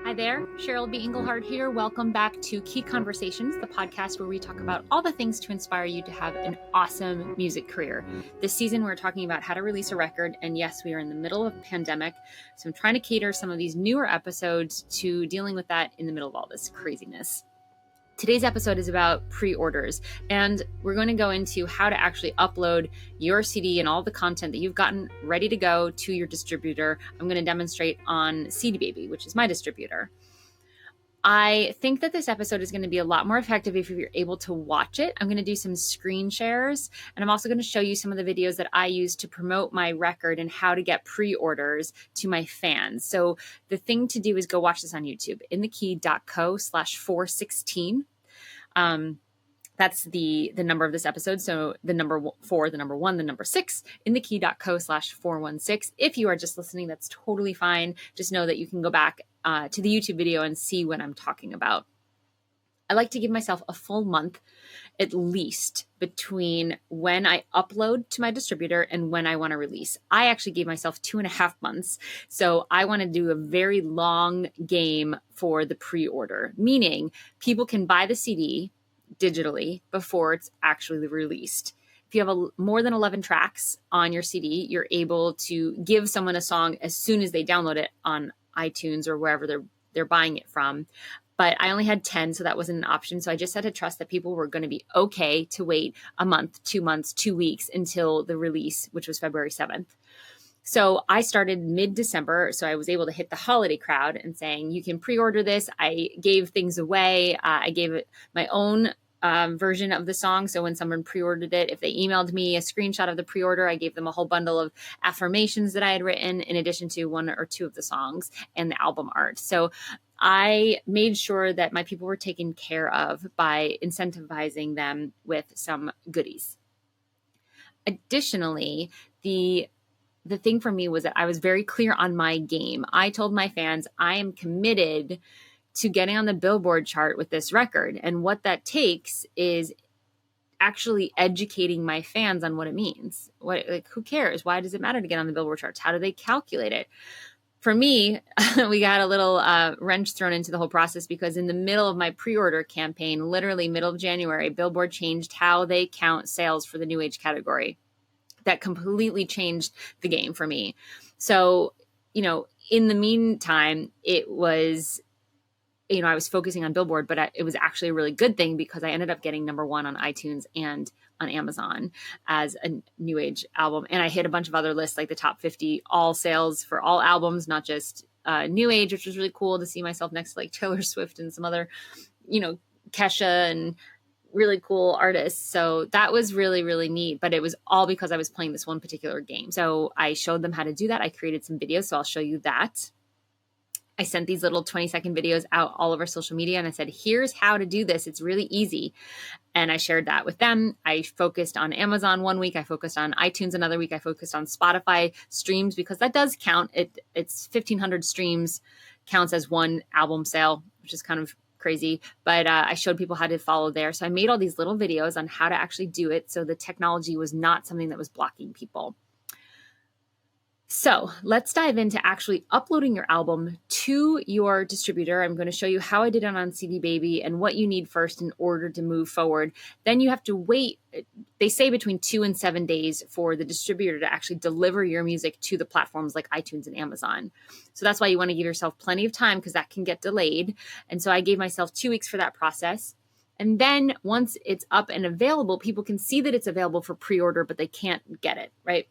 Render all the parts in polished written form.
Hi there, Cheryl B. Engelhardt here. Welcome back to Key Conversations, the podcast where we talk about all the things to inspire you to have an awesome music career. This season, we're talking about how to release a record, and yes, we are in the middle of a pandemic, so I'm trying to cater some of these newer episodes to dealing with that in the middle of all this craziness. Today's episode is about pre-orders, and we're going to go into how to actually upload your CD and all the content that you've gotten ready to go to your distributor. I'm going to demonstrate on cdbaby, which is my distributor. I think that this episode is going to be a lot more effective if you're able to watch it. I'm going to do some screen shares, and I'm also going to show you some of the videos that I use to promote my record and how to get pre-orders to my fans. So the thing to do is go watch this on YouTube, inthekey.co/416. That's the number of this episode. So the number 4, the number 1, the number 6, inthekey.co/416. If you are just listening, that's totally fine. Just know that you can go back to the YouTube video and see what I'm talking about. I like to give myself a full month at least between when I upload to my distributor and when I want to release. I actually gave myself 2.5 months. So I want to do a very long game for the pre-order, meaning people can buy the CD digitally before it's actually released. If you have more than 11 tracks on your CD, you're able to give someone a song as soon as they download it on iTunes or wherever they're buying it from. But I only had 10, so that wasn't an option. So I just had to trust that people were going to be okay to wait a month, 2 months, 2 weeks until the release, which was February 7th. So I started mid-December, so I was able to hit the holiday crowd and saying, you can pre-order this. I gave things away. I gave it my own version of the song. So when someone pre-ordered it, if they emailed me a screenshot of the pre-order, I gave them a whole bundle of affirmations that I had written in addition to 1 or 2 of the songs and the album art. So I made sure that my people were taken care of by incentivizing them with some goodies. Additionally, the thing for me was that I was very clear on my game. I told my fans, I am committed to getting on the Billboard chart with this record. And what that takes is actually educating my fans on what it means. Who cares? Why does it matter to get on the Billboard charts? How do they calculate it? For me, we got a little wrench thrown into the whole process because in the middle of my pre-order campaign, literally middle of January, Billboard changed how they count sales for the New Age category. That completely changed the game for me. So, in the meantime, it was, I was focusing on Billboard, but it was actually a really good thing because I ended up getting number 1 on iTunes and on Amazon as a New Age album. And I hit a bunch of other lists, like the top 50 all sales for all albums, not just New Age, which was really cool to see myself next to like Taylor Swift and some other, Kesha and really cool artists. So that was really, really neat. But it was all because I was playing this one particular game. So I showed them how to do that. I created some videos. So I'll show you that. I sent these little 20-second videos out all over social media and I said, here's how to do this. It's really easy. And I shared that with them. I focused on Amazon 1 week. I focused on iTunes another week. I focused on Spotify streams because that does count. It's 1,500 streams counts as one album sale, which is kind of crazy. But I showed people how to follow there. So I made all these little videos on how to actually do it. So the technology was not something that was blocking people. So let's dive into actually uploading your album to your distributor. I'm going to show you how I did it on cdbaby and what you need first in order to move forward. Then you have to wait. They say between 2 and 7 days for the distributor to actually deliver your music to the platforms like iTunes and Amazon. So that's why you want to give yourself plenty of time because that can get delayed. And so I gave myself 2 weeks for that process. And then once it's up and available, people can see that it's available for pre-order, but they can't get it, right?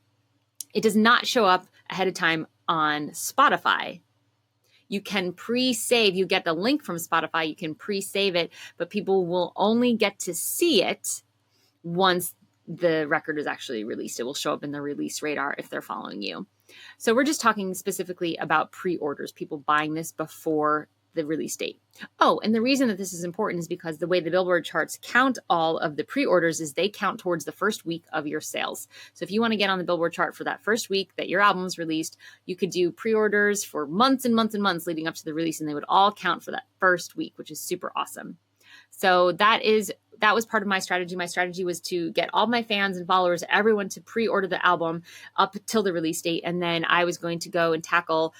It does not show up ahead of time on Spotify. You can pre-save. You get the link from Spotify. You can pre-save it, but people will only get to see it once the record is actually released. It will show up in the release radar if they're following you. So we're just talking specifically about pre-orders, people buying this before the release date. Oh, and the reason that this is important is because the way the Billboard charts count all of the pre-orders is they count towards the first week of your sales. So if you want to get on the Billboard chart for that first week that your album's released, you could do pre-orders for months and months and months leading up to the release, and they would all count for that first week, which is super awesome. So that's that was part of my strategy. My strategy was to get all my fans and followers, everyone to pre-order the album up till the release date. And then I was going to go and tackle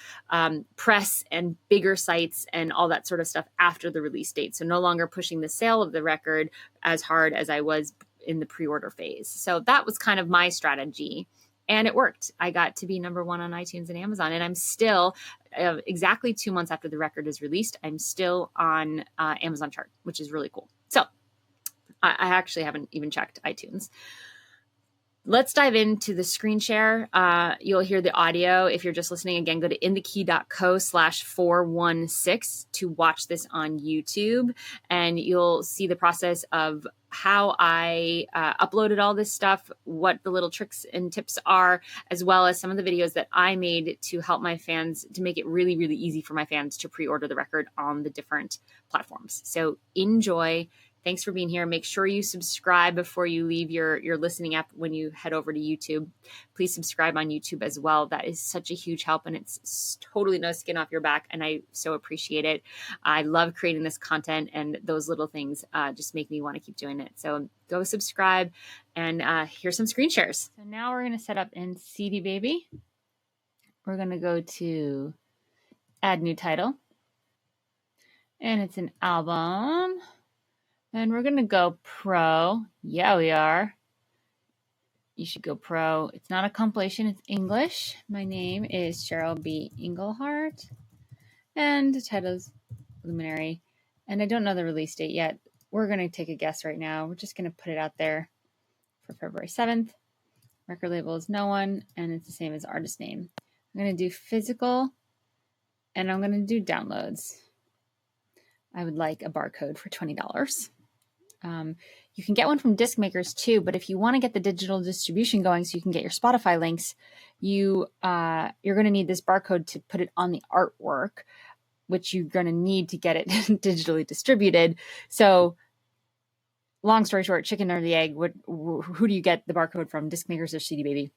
press and bigger sites and all that sort of stuff after the release date. So no longer pushing the sale of the record as hard as I was in the pre-order phase. So that was kind of my strategy. And it worked. I got to be number 1 on iTunes and Amazon. And I'm still, exactly 2 months after the record is released, I'm still on Amazon chart, which is really cool. So I actually haven't even checked iTunes. Let's dive into the screen share. You'll hear the audio. If you're just listening, again, go to inthekey.co/416 to watch this on YouTube. And you'll see the process of how I uploaded all this stuff, what the little tricks and tips are, as well as some of the videos that I made to help my fans, to make it really, really easy for my fans to pre-order the record on the different platforms. So enjoy. Thanks for being here. Make sure you subscribe before you leave your listening app when you head over to YouTube. Please subscribe on YouTube as well. That is such a huge help, and it's totally no skin off your back, and I so appreciate it. I love creating this content, and those little things just make me want to keep doing it. So go subscribe, and here's some screen shares. So now we're going to set up in cdbaby. We're going to go to add new title, and it's an album. And we're going to go pro. Yeah, we are. You should go pro. It's not a compilation. It's English. My name is Cheryl B. Englehart. And the title is Luminary. And I don't know the release date yet. We're going to take a guess right now. We're just going to put it out there for February 7th. Record label is no one. And it's the same as artist name. I'm going to do physical. And I'm going to do downloads. I would like a barcode for $20. You can get one from disc makers too, but if you want to get the digital distribution going so you can get your Spotify links, you're going to need this barcode to put it on the artwork, which you're going to need to get it digitally distributed. So long story short, chicken or the egg, who do you get the barcode from, disc makers or cdbaby?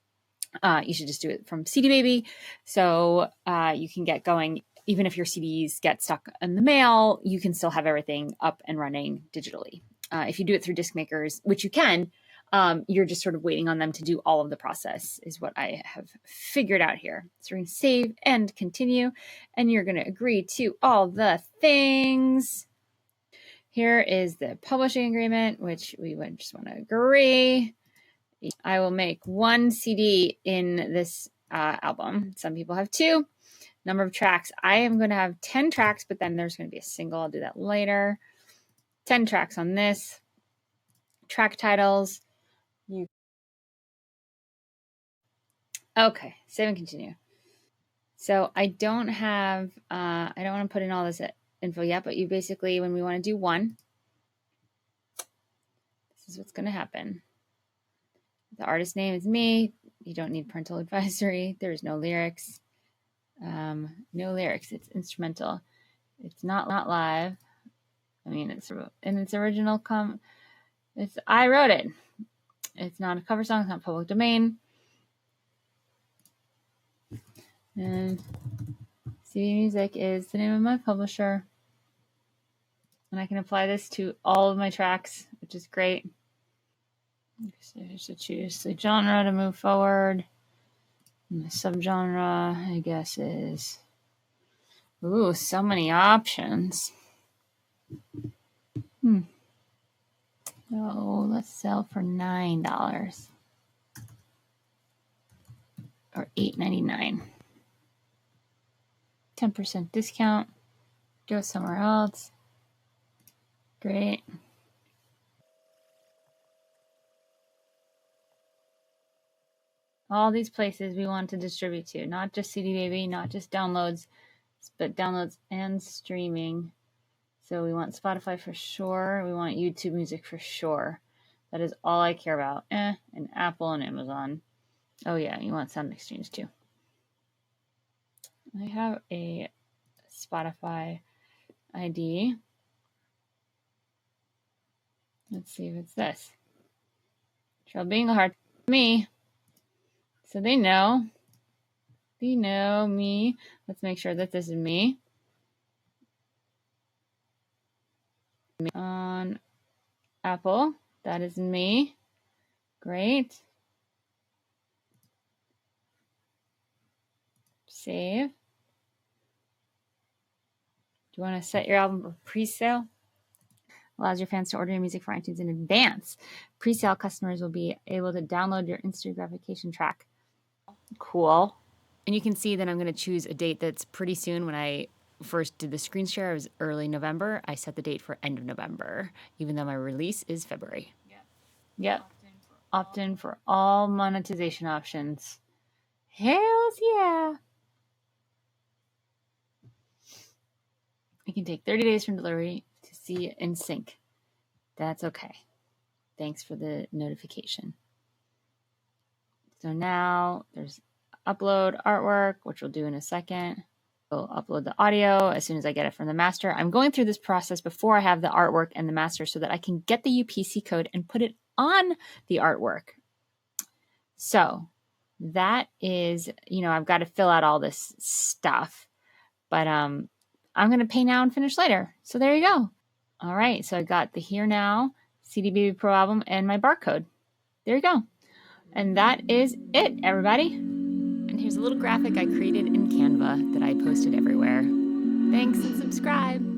You should just do it from cdbaby. So you can get going. Even if your CDs get stuck in the mail, you can still have everything up and running digitally. If you do it through disc makers, which you can, you're just sort of waiting on them to do all of the process, is what I have figured out here. So we're going to save and continue, and you're going to agree to all the things. Here is the publishing agreement, which we would just want to agree. I will make 1 CD in this album. Some people have 2. Number of tracks. I am going to have 10 tracks, but then there's going to be a single. I'll do that later. 10 tracks on this. Track titles. Okay, save and continue. So I don't want to put in all this info yet, but you basically, when we want to do 1, this is what's going to happen. The artist name is me. You don't need parental advisory. There's no lyrics. No lyrics. It's instrumental. It's not live. I mean, it's in its original I wrote it. It's not a cover song. It's not public domain. And CD Music is the name of my publisher. And I can apply this to all of my tracks, which is great. So I should choose the genre to move forward. And the subgenre, I guess, is... Ooh, so many options. So let's sell for $9 or $8.99. 10% discount. Go somewhere else. Great. All these places we want to distribute to, not just cdbaby, not just downloads, but downloads and streaming. So we want Spotify for sure. We want YouTube Music for sure. That is all I care about. And Apple and Amazon. Oh yeah, you want Sound Exchange too. I have a Spotify ID. Let's see if it's this. Cheryl Englehart. Me. So they know. They know me. Let's make sure that this is me. On Apple. That is me. Great. Save. Do you want to set your album for pre-sale? Allows your fans to order your music for iTunes in advance. Pre-sale customers will be able to download your instant gratification track. Cool. And you can see that I'm going to choose a date that's pretty soon. When I first did the screen share, it was early November. I set the date for end of November, even though my release is February. Yep. Opt in for all monetization options. Hells yeah. It can take 30 days from delivery to see it in sync. That's okay. Thanks for the notification. So now there's upload artwork, which we'll do in a second. We'll upload the audio as soon as I get it from the master. I'm going through this process before I have the artwork and the master so that I can get the UPC code and put it on the artwork. So that is, I've got to fill out all this stuff, but I'm going to pay now and finish later. So there you go. All right. So I got the Here Now cdbaby Pro album and my barcode. There you go. And that is it, everybody. And here's a little graphic I created in Canva that I posted everywhere. Thanks and subscribe.